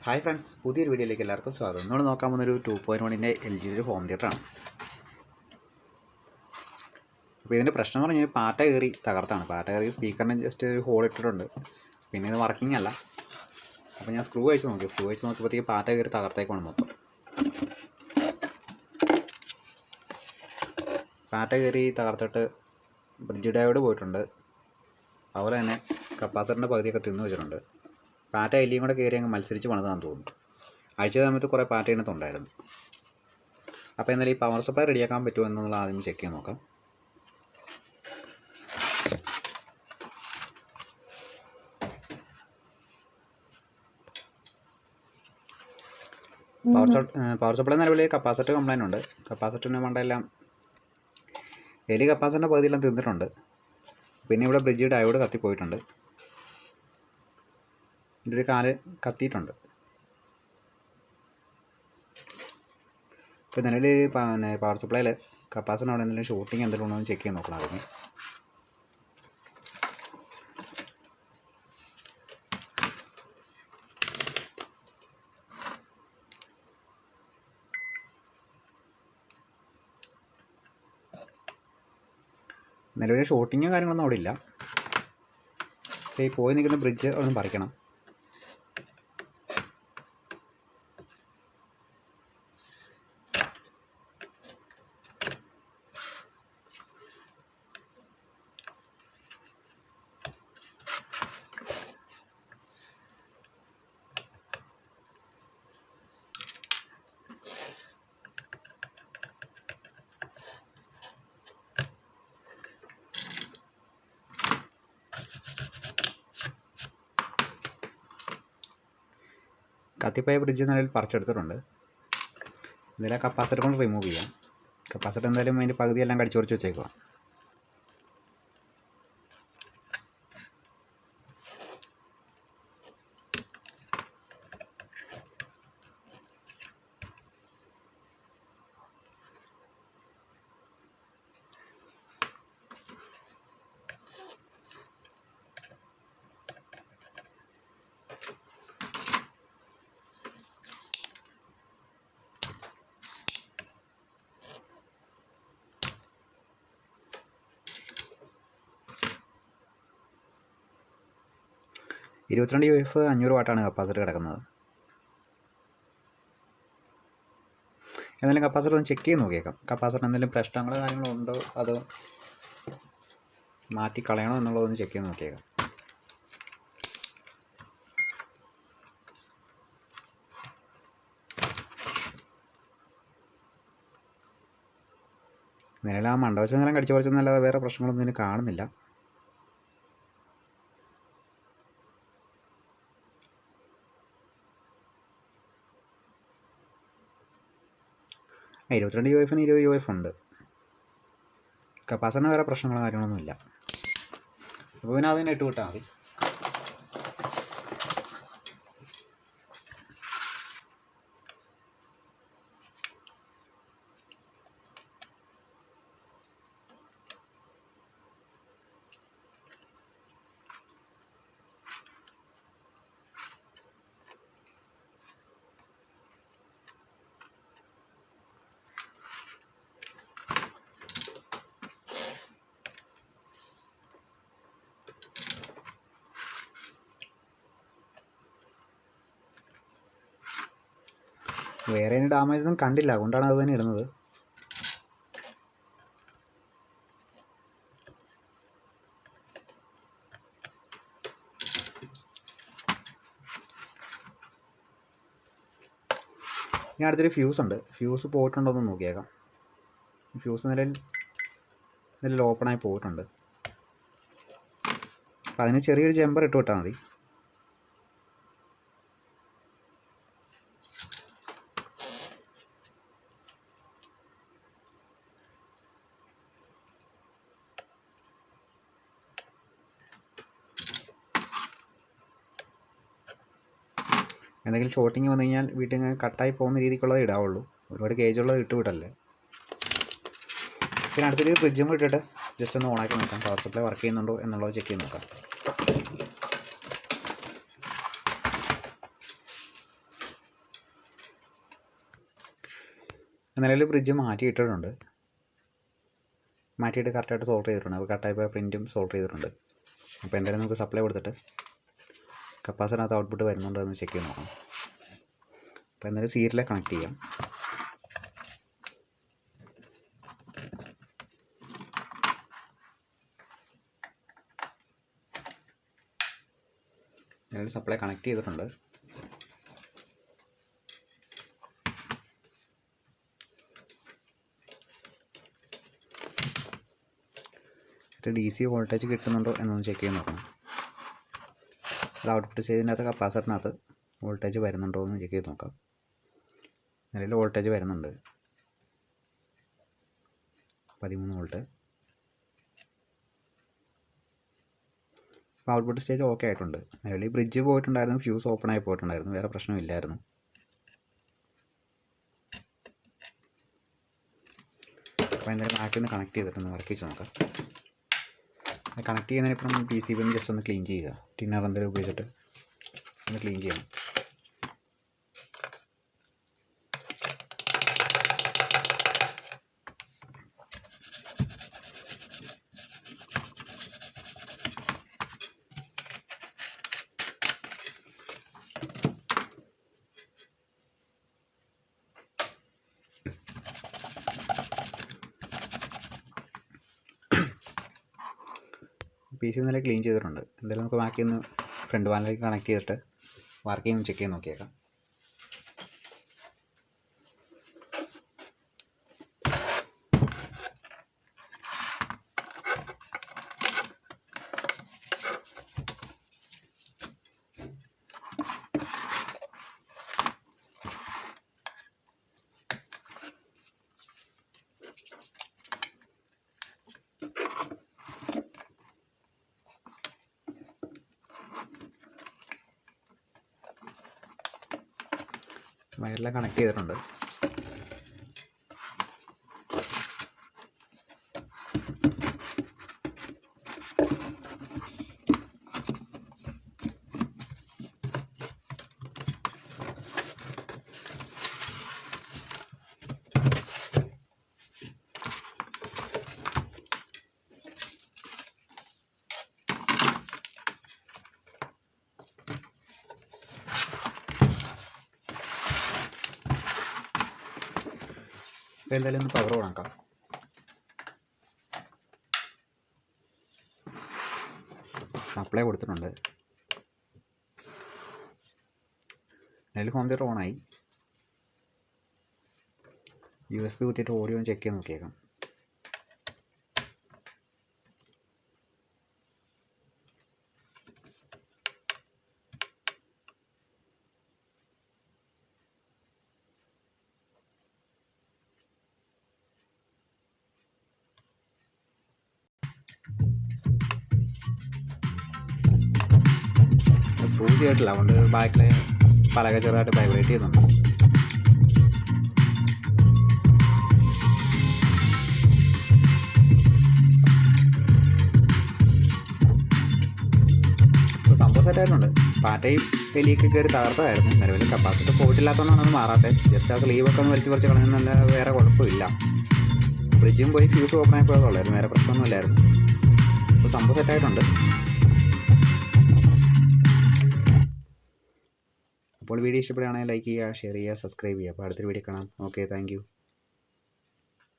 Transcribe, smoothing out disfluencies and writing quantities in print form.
Hi friends, പുതിയൊരു വീഡിയോയിലേക്ക് എല്ലാവർക്കും സ്വാഗതം. നമ്മൾ നോക്കാൻ പോകുന്നൊരു 2.1 LG ഒരു ഹോം തിയേറ്ററാണ്. അപ്പോൾ ഇതിൻ്റെ പ്രശ്നം എന്ന് പറഞ്ഞാൽ പാറ്റ കയറി തകർത്താണ്. പാറ്റ കയറി സ്പീക്കറിന് ജസ്റ്റ് ഒരു ഹോൾ ഇട്ടിട്ടുണ്ട്. പിന്നെ ഇത് വർക്കിംഗ് അല്ല. അപ്പോൾ ഞാൻ സ്ക്രൂ അഴിച്ച് നോക്കിയപ്പോഴത്തേക്ക് പാറ്റ കയറി തകർത്തേക്കാണ് മൊത്തം. പാറ്റ കയറി തകർത്തിട്ട് ബ്രിഡ്ജ് ഡയോഡ് പോയിട്ടുണ്ട്. അതുപോലെ തന്നെ കപ്പാസിറ്ററിൻ്റെ പകുതിയൊക്കെ തിന്നു വെച്ചിട്ടുണ്ട്. പാറ്റ എല്ലിയും കൂടെ കയറി അങ്ങ് മത്സരിച്ച് പണിതാന്ന് തോന്നുന്നു. അഴിച്ച സമയത്ത് കുറേ പാറ്റ ഇതിനകത്തുണ്ടായിരുന്നു. അപ്പോൾ എന്നാലും ഈ പവർ സപ്ലൈ റെഡിയാക്കാൻ പറ്റുമോ എന്നുള്ള ആദ്യം ചെക്ക് ചെയ്ത് നോക്കാം. പവർ സപ്ലൈ നിലവിൽ കപ്പാസിറ്റർ കംപ്ലൈൻ്റ് ഉണ്ട്. കപ്പാസിറ്ററിന് വേണ്ടെല്ലാം എലി കപ്പാസിറ്ററിൻ്റെ പകുതിയെല്ലാം തിന്നിട്ടുണ്ട്. പിന്നെ ഇവിടെ ബ്രിഡ്ജ് ഡയോഡ് കത്തിപ്പോയിട്ടുണ്ട്. ഇതിൻ്റെ ഒരു കാല് കത്തിയിട്ടുണ്ട്. ഇപ്പോൾ നിലവിൽ പവർ സപ്ലൈയിൽ കപ്പാസിറ്റർ അവിടെ എന്തെങ്കിലും ഷൂട്ടിങ് എന്തെങ്കിലും ഉണ്ടോ എന്ന് ചെക്ക് ചെയ്ത് നോക്കണം. അതിന് നിലവിൽ ഷൂട്ടിങ്ങോ കാര്യങ്ങളൊന്നും അവിടെ ഇല്ല. അപ്പോൾ ഈ പോയി നിൽക്കുന്ന ബ്രിഡ്ജ് ഒന്ന് പറിക്കണം. കത്തിപ്പോയ ബ്രിഡ്ജ് നിലവിൽ പറിച്ചെടുത്തിട്ടുണ്ട്. ഇതിലെ കപ്പാസിറ്റർ കൊണ്ട് റിമൂവ് ചെയ്യാം. കപ്പാസിറ്റർ എന്തായാലും അതിൻ്റെ പകുതിയെല്ലാം കടിച്ചു കുറച്ച് വെച്ചേക്കുക. UF 500 വാട്ടാണ് കപ്പാസിറ്റർ കിടക്കുന്നത്. എന്നാലും കപ്പാസിറ്റർ ഒന്ന് ചെക്ക് ചെയ്ത് നോക്കിയേക്കാം. കപ്പാസിറ്റർ എന്തെങ്കിലും പ്രശ്നങ്ങളോ കാര്യങ്ങളോ ഉണ്ടോ അതോ മാറ്റി കളയണോ എന്നുള്ളതൊന്ന് ചെക്ക് ചെയ്ത് നോക്കിയേക്കാം. നിലവിൽ ആ മണ്ടവച്ച നേരം കടിച്ചു പറിച്ചെന്നല്ലാതെ വേറെ പ്രശ്നങ്ങളൊന്നും ഇതിന് കാണുന്നില്ല. UF 20 ഉണ്ട്. കപ്പാസിറ്ററിന് വേറെ പ്രശ്നങ്ങളോ കാര്യങ്ങളൊന്നുമില്ല. അപ്പോൾ പിന്നെ അതിനെ ഇട്ട് വിട്ടാൽ മതി. വേറെ ഡാമേജ് ഒന്നും കണ്ടില്ല, അതുകൊണ്ടാണ് അത് തന്നെ ഇടുന്നത്. ഇനി അടുത്തൊരു ഫ്യൂസ് ഉണ്ട്. ഫ്യൂസ് പോയിട്ടുണ്ടോ എന്ന് നോക്കിയേക്കാം. ഫ്യൂസ് നിലയിൽ ഓപ്പണായി പോയിട്ടുണ്ട്. അപ്പം അതിന് ചെറിയൊരു ജമ്പർ ഇട്ട് വിട്ടാൽ മതി. എന്തെങ്കിലും ഷോട്ടിങ് വന്നു കഴിഞ്ഞാൽ വീട്ടിൽ നിന്ന് കട്ടായി പോകുന്ന രീതിക്കുള്ളത് ഇടാവുള്ളൂ. ഒരുപാട് കേജുള്ളത് ഇട്ട് വിടല്ലേ. പിന്നെ അടുത്തൊരു ഫ്രിഡ്ജും കൂടി ഇട്ടിട്ട് ജസ്റ്റ് ഒന്ന് ഓണാക്കി നോക്കാം. പവർ സപ്ലൈ വർക്ക് ചെയ്യുന്നുണ്ടോ എന്നുള്ളത് ചെക്ക് ചെയ്ത് നോക്കാം. നിലവിൽ ബ്രിഡ്ജ് മാറ്റിയിട്ടിട്ടുണ്ട്. മാറ്റിയിട്ട് കറക്റ്റായിട്ട് സോൾവ് ചെയ്തിട്ടുണ്ട്. അപ്പോൾ കറക്റ്റായപ്പോൾ പ്രിൻറ്റും സോൾവ് ചെയ്തിട്ടുണ്ട്. അപ്പോൾ എന്തായാലും നമുക്ക് സപ്ലൈ കൊടുത്തിട്ട് കപ്പാസിറ്ററിനകത്ത് ഔട്ട്പുട്ട് വരുന്നുണ്ടോ എന്ന് ചെക്ക് ചെയ്ത് നോക്കാം. അപ്പോൾ എന്തായാലും സീരിയലെ കണക്ട് ചെയ്യാം. എന്തായാലും സപ്ലൈ കണക്ട് ചെയ്തിട്ടുണ്ട്. ഇത് DC വോൾട്ടേജ് കിട്ടുന്നുണ്ടോ എന്നൊന്ന് ചെക്ക് ചെയ്ത് നോക്കണം. അത് ഔട്ട്പുട്ട് സ്റ്റേജിനകത്ത് കപ്പാസിറ്ററിനകത്ത് വോൾട്ടേജ് വരുന്നുണ്ടോ എന്ന് ചെക്ക് ചെയ്ത് നോക്കാം. നിലവിൽ വോൾട്ടേജ് വരുന്നുണ്ട്, 13 വോൾട്ട്. അപ്പോൾ ഔട്ട്പുട്ട് സ്റ്റേജ് ഓക്കെ ആയിട്ടുണ്ട്. നിലവിൽ ബ്രിഡ്ജ് പോയിട്ടുണ്ടായിരുന്നു, ഫ്യൂസ് ഓപ്പൺ ആയി പോയിട്ടുണ്ടായിരുന്നു, വേറെ പ്രശ്നമില്ലായിരുന്നു. അപ്പോൾ എന്തായാലും മാറ്റിൽ നിന്ന് കണക്ട് ചെയ്തിട്ടൊന്ന് വർക്ക് ചെയ്ത് നോക്കാം. കണക്ട് ചെയ്യുന്നതിനിപ്പം PCB ഒന്ന് ജസ്റ്റ് ഒന്ന് ക്ലീൻ ചെയ്യുക. ടിന്നർ എന്തെങ്കിലും ഉപയോഗിച്ചിട്ട് ഒന്ന് ക്ലീൻ ചെയ്യണം. PC നല്ല ക്ലീൻ ചെയ്തിട്ടുണ്ട്. എന്തായാലും നമുക്ക് ബാക്കി ഒന്ന് ഫ്രണ്ട് വാനിലേക്ക് കണക്ട് ചെയ്തിട്ട് വർക്കിംഗ് ചെക്ക് ചെയ്ത് നോക്കിയേക്കാം. വയറെല്ലാം കണക്ട് ചെയ്തിട്ടുണ്ട്. എന്തായാലും ഒന്ന് പവർ ഓണാക്കാം. സപ്ലൈ കൊടുത്തിട്ടുണ്ട്. അതിൽ ഹോം തിയേറ്റർ ഓണായി. USB കുത്തിയിട്ട് ഓഡിയോ ചെക്ക് ചെയ്ത് നോക്കിയേക്കാം. സ്ക്രൂ ചെയ്തിട്ടില്ല, അതുകൊണ്ട് ബാക്കിലെ പലക ചെറുതായിട്ട് വൈബ്രേറ്റ് ചെയ്യുന്നുണ്ട്. ഇപ്പോൾ സംഭവം സെറ്റായിട്ടുണ്ട്. പാറ്റയും എലിയൊക്കെ കയറി തകർത്തതായിരുന്നു. നിലവിൽ കപ്പാസിറ്റർ പോയിട്ടില്ലാത്തതുകൊണ്ടാണ് അത് മാറാത്തത്. ജസ്റ്റ് ആ സ്ലീവൊക്കെ ഒന്ന് വലിച്ച് പറിച്ച് കളയുന്നല്ല, വേറെ കുഴപ്പമില്ല. ഫ്രിഡ്ജും പോയി ഫ്യൂസ് ഓപ്പൺ ആയി പോയതുള്ളായിരുന്നു, വേറെ പ്രശ്നമൊന്നുമില്ലായിരുന്നു. ഇപ്പോൾ സംഭവം സെറ്റായിട്ടുണ്ട്. അപ്പോൾ വീഡിയോ ഇഷ്ടപ്പെടുകയാണെങ്കിൽ ലൈക്ക് ചെയ്യുക, ഷെയർ ചെയ്യുക, സബ്സ്ക്രൈബ് ചെയ്യുക. അപ്പോൾ അടുത്തൊരു വീഡിയോ കാണാം. Okay, thank you.